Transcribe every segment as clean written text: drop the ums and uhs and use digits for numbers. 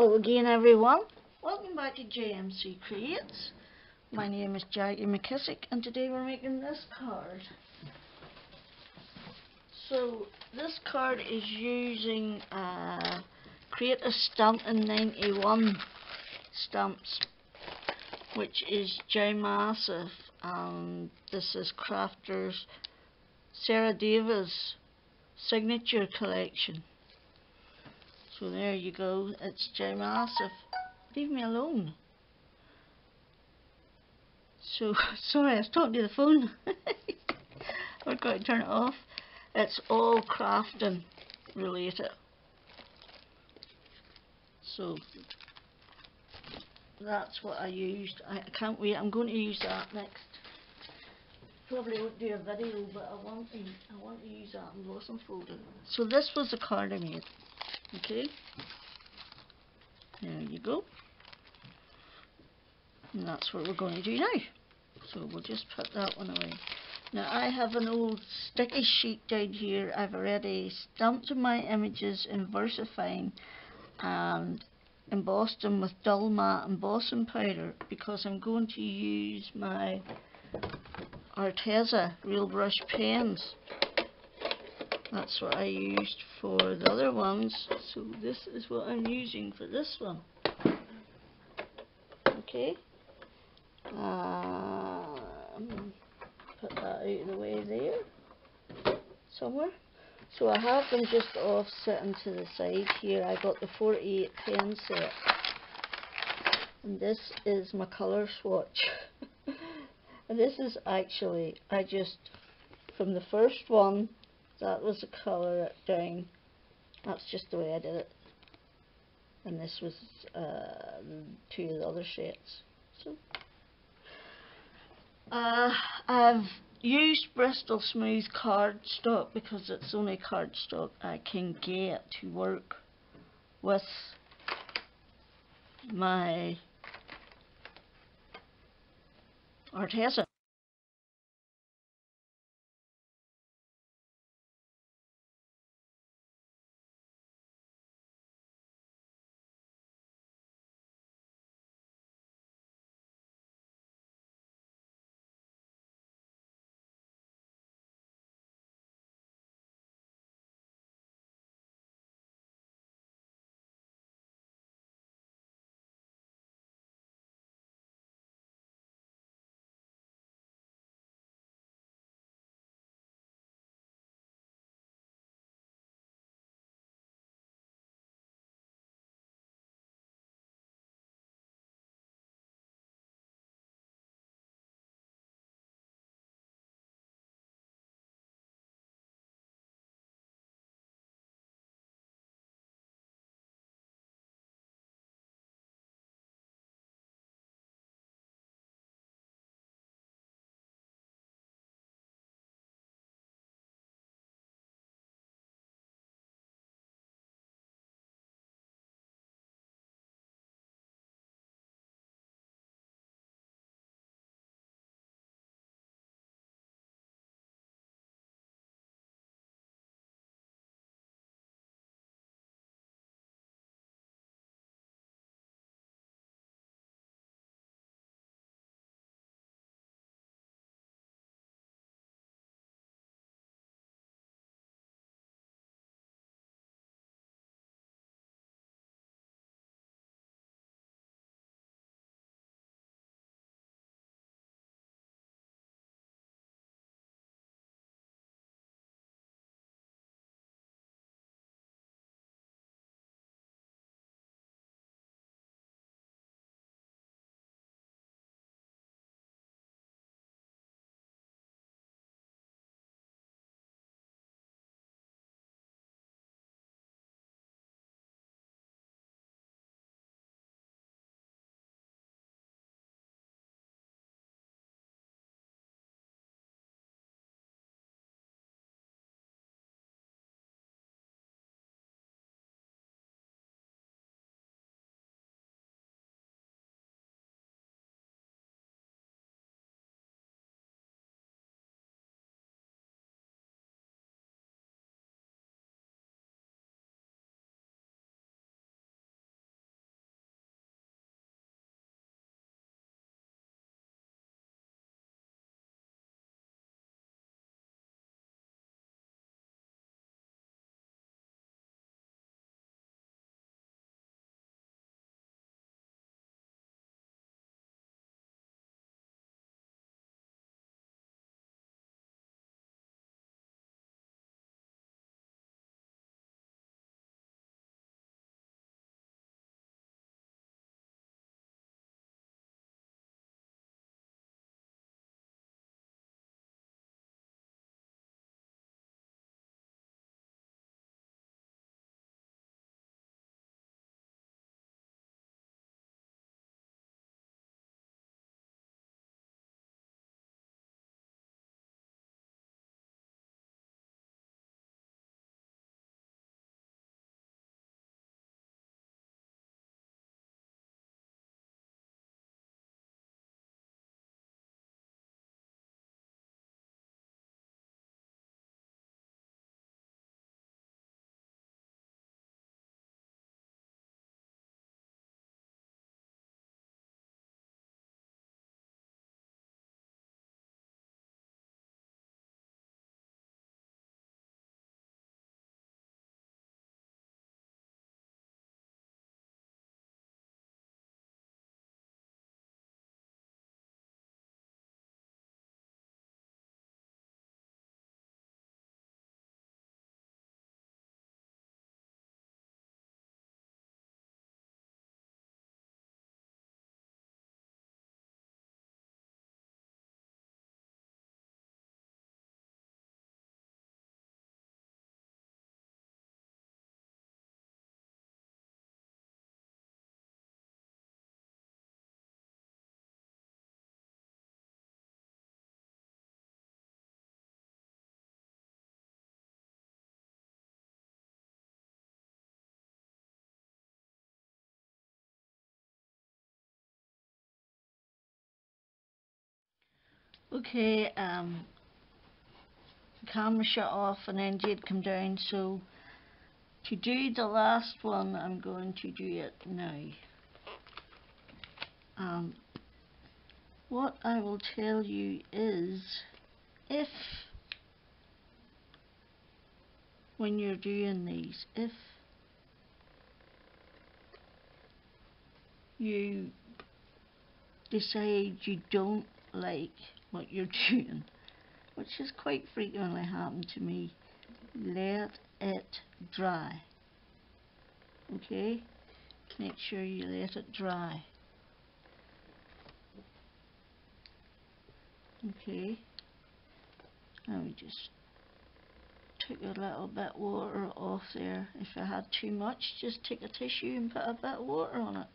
Hello again, everyone. Welcome back to JMC Creates. My name is Jackie McKissick, and today we're making this card. So this card is using Creative Stampin' 91 stamps, which is J Massive, and this is Crafter's Sarah Davis Signature Collection. So there you go, it's J Massive. Leave me alone. So, sorry, I was talking to the phone. I've got to turn it off. It's all crafting related. So, that's what I used. I can't wait, I'm going to use that next. Probably won't do a video, but I want to use that embossing folder. So this was the card I made. Okay, there you go, and that's what we're going to do now. So we'll just put that one away. Now I have an old sticky sheet down here. I've already stamped my images in VersaFine and embossed them with dull matte embossing powder, because I'm going to use my Arteza real brush pens. That's what I used for the other ones, so this is what I'm using for this one. Okay, put that out of the way there somewhere. So I have them just offsetting to the side here. I got the 48 pen set, and this is my colour swatch. And this is actually, I just, from the first one, that was the colour down. That's just the way I did it. And this was two of the other sets. So I've used Bristol Smooth cardstock because it's the only cardstock I can get to work with my Arteza. Okay, the camera shut off and then Jade come down, so to do the last one I'm going to do it now. What I will tell you is, if when you're doing these, if you decide you don't like what you're doing, which has quite frequently happened to me, let it dry. Okay? Make sure you let it dry. Okay? Now we just took a little bit of water off there. If I had too much, just take a tissue and put a bit of water on it.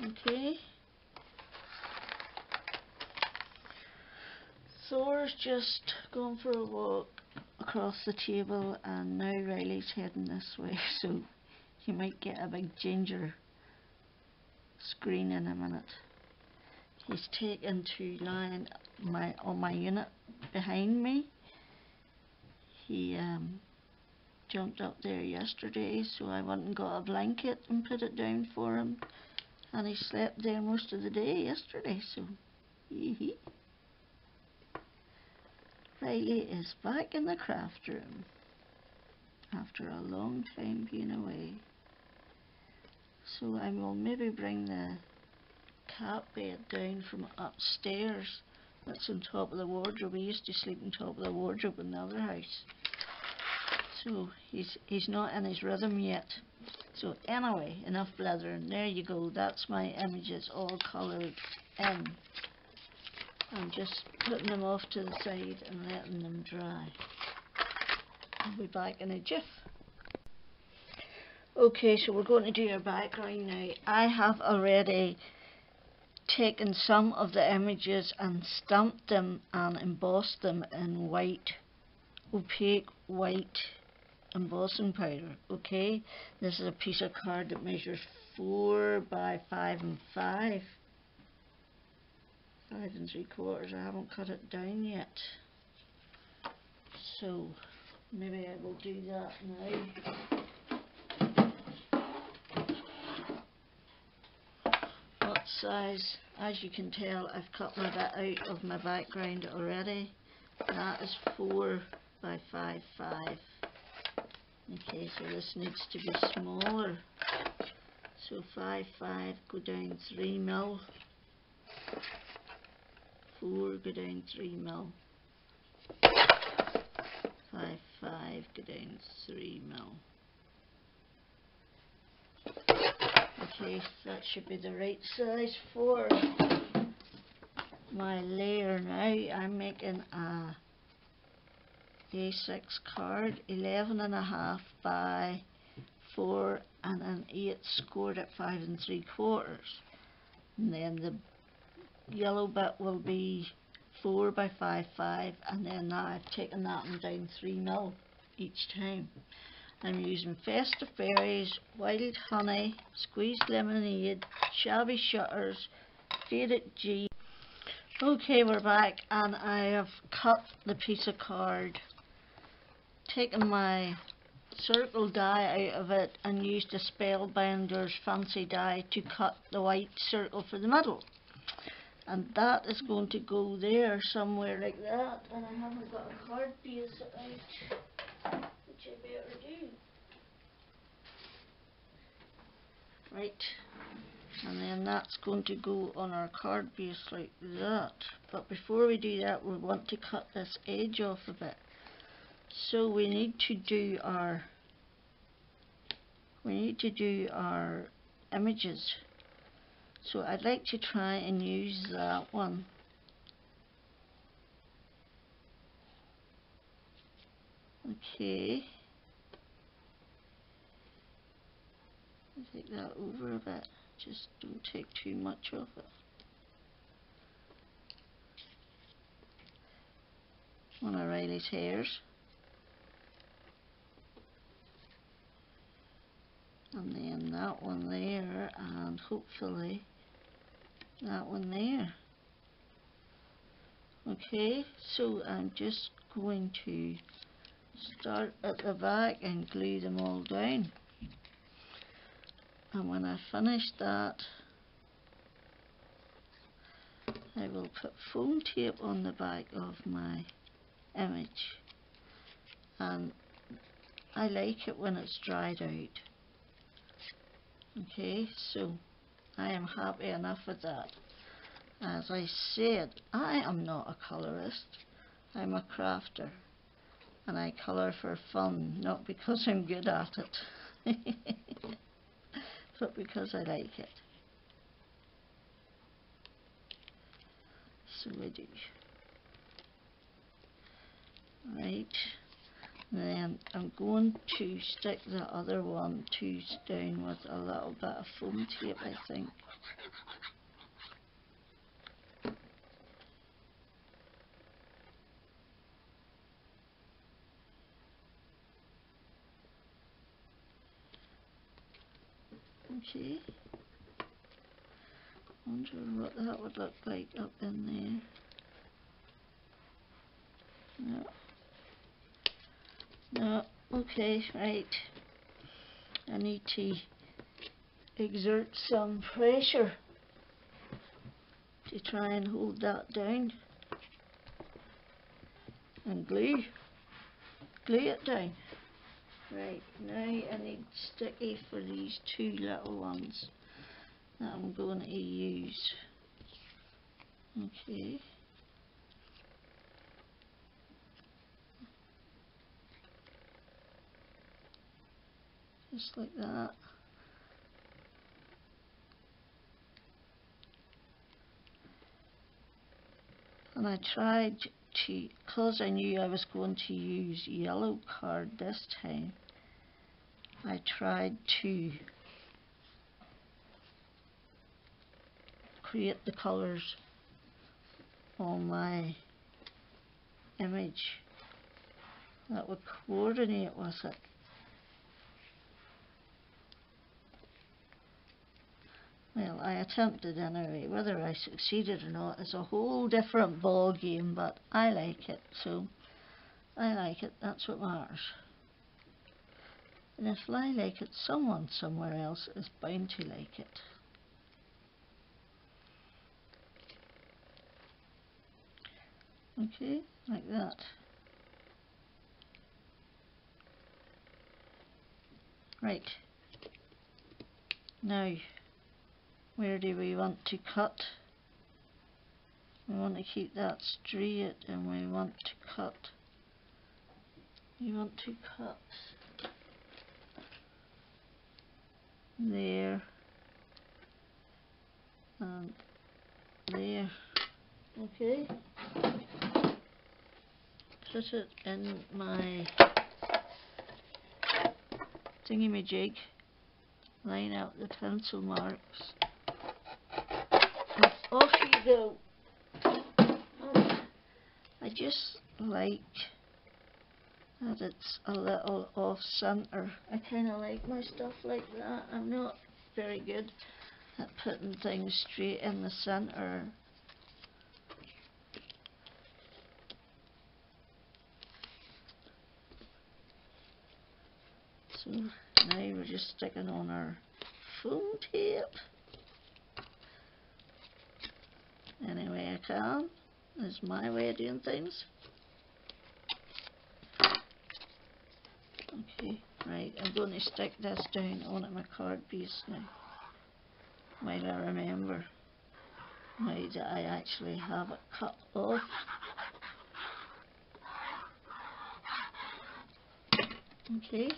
Okay? Thor's just gone for a walk across the table, and now Riley's heading this way, so you might get a big ginger screen in a minute. He's taken to lying on my unit behind me. He jumped up there yesterday, so I went and got a blanket and put it down for him, and he slept there most of the day yesterday, so hee. Riley is back in the craft room after a long time being away. So I will maybe bring the cat bed down from upstairs. That's on top of the wardrobe. We used to sleep on top of the wardrobe in the other house. So he's not in his rhythm yet. So anyway, enough blathering. There you go. That's my images all coloured in. I'm just putting them off to the side and letting them dry. I'll be back in a jiff. Okay, so we're going to do our background now. I have already taken some of the images and stamped them and embossed them in white, opaque white embossing powder. Okay, this is a piece of card that measures 4 by 5 and 5 3/4. I haven't cut it down yet, so maybe I will do that now. What size? As you can tell, I've cut my bit out of my background already. That is 4 by 5 5. Okay, so this needs to be smaller. So 5 5, go down 3 mil. 4, go down 3 mil. 5 5, go down 3 mil. Okay, that should be the right size for my layer now. I'm making a A6 card, 11.5 by 4 and an 8 scored at 5 3/4. And then the yellow bit will be 4 by 5 5, and then now I've taken that one down 3 mil each time. I'm using Festive Berries, Wild Honey, Squeezed Lemonade, Shabby Shutters, Faded G. Okay, we're back, and I have cut the piece of card, taken my circle die out of it and used a Spellbinder's fancy die to cut the white circle for the middle. And that is going to go there somewhere like that, and I haven't got a card base out, which I better do. Right, and then that's going to go on our card base like that. But before we do that, we want to cut this edge off a bit. So we need to do our images. So I'd like to try and use that one. Okay. Take that over a bit. Just don't take too much of it. One of Riley's hairs. And then that one there, and hopefully that one there. Okay, so I'm just going to start at the back and glue them all down, and when I finish that I will put foam tape on the back of my image, and I like it when it's dried out. Okay, so I am happy enough with that. As I said, I am not a colourist, I'm a crafter, and I colour for fun, not because I'm good at it, but because I like it. So we do. Right, then I'm going to stick the other one down with a little bit of foam tape, I think. Okay, wonder what that would look like up in there. No, okay, right. I need to exert some pressure to try and hold that down and glue it down. Right, now I need sticky for these two little ones that I'm going to use. Okay. Just like that. And I tried to, because I knew I was going to use yellow card this time, I tried to create the colours on my image that would coordinate with it. Well, I attempted anyway. Whether I succeeded or not is a whole different ball game, but I like it, so I like it, that's what matters. And if I like it, someone somewhere else is bound to like it. Okay, like that. Right. Now, where do we want to cut? We want to keep that straight, and we want to cut. You want to cut there and there. Okay. Put it in my thingy-majig. Line out the pencil marks. And off you go. I just like that it's a little off center. I kind of like my stuff like that. I'm not very good at putting things straight in the center. So now we're just sticking on our foam tape any way I can. Is my way of doing things. Okay, right, I'm going to stick this down onto my card piece now, while I remember now that I actually have it cut off. Okay,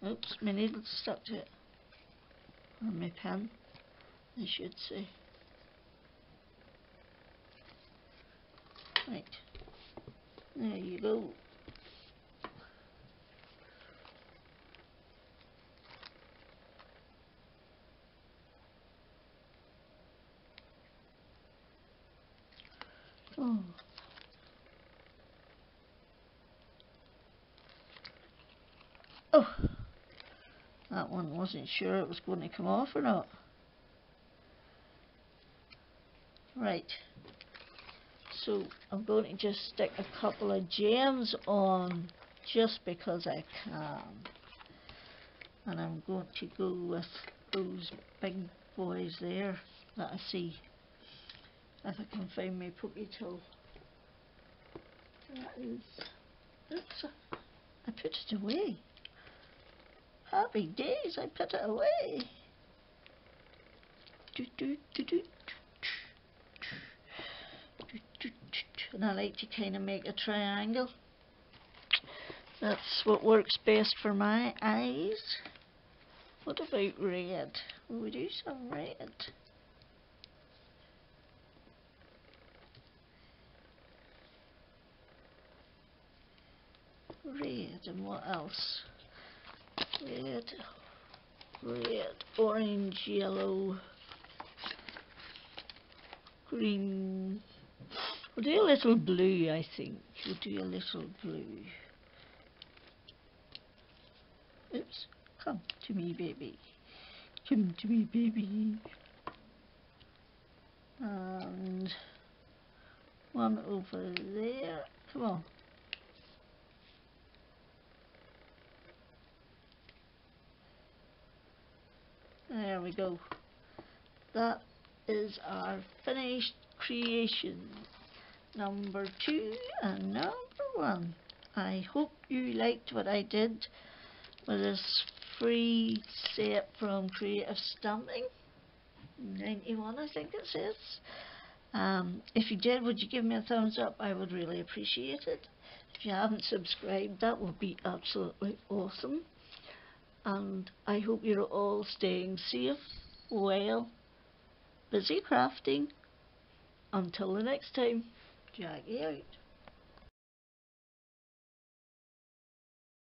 oops, my needle stuck to it, or my pen, I should say. Right, there you go. Oh. Oh, that one wasn't sure it was going to come off or not. Right, So I'm going to just stick a couple of gems on just because I can. And I'm going to go with those big boys there that I see. If I can find my pokey tool. I put it away. Happy days, I put it away. And I like to kind of make a triangle. That's what works best for my eyes. What about red? Will we do some red? Red, and what else? Red, orange, yellow, green. We'll do a little blue, I think. We'll do a little blue. Oops, come to me, baby. Come to me, baby. And one over there. Come on. There we go. That is our finished creation. Number 2 and number 1. I hope you liked what I did with this free set from Creative Stamping. 91 I think it says. If you did, would you give me a thumbs up? I would really appreciate it. If you haven't subscribed, that would be absolutely awesome. And I hope you're all staying safe, well, busy crafting. Until the next time, Jackie out.